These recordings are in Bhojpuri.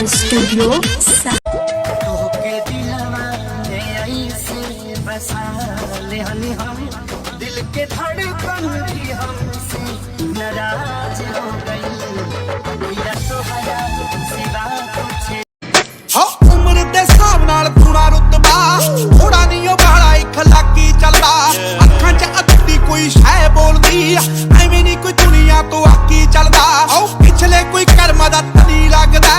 रिकॉर्डिंग स्टूडियो दिल के धड़कन भी हमसे नाराज हो गई सिवा कुछ उम्र दे हिसाब नाल थोड़ा रुतबा थोड़ा नहीं ओ बाला इखलाकी चलदा अखां च अद्धी कोई शै बोलदी एवें नहीं कोई दुनिया तो आकी चलदा पिछले कोई कर्म दा तनी लगदा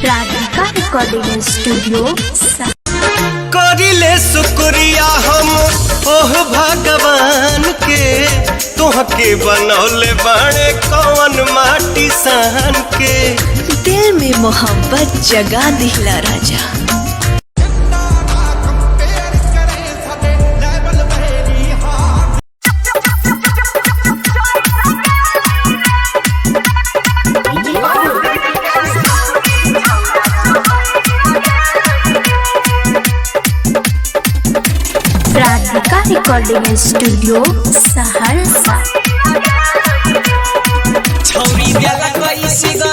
रिकॉर्डिंग स्टूडियो करिले शुक्रिया हम ओह भगवान के तोहके बनौले बाड़े कौन माटी सान के दिल में मोहब्बत जगा दिला राजा। रिकॉर्डिंग स्टूडियो सहरसा छौरी देला कोई सिगा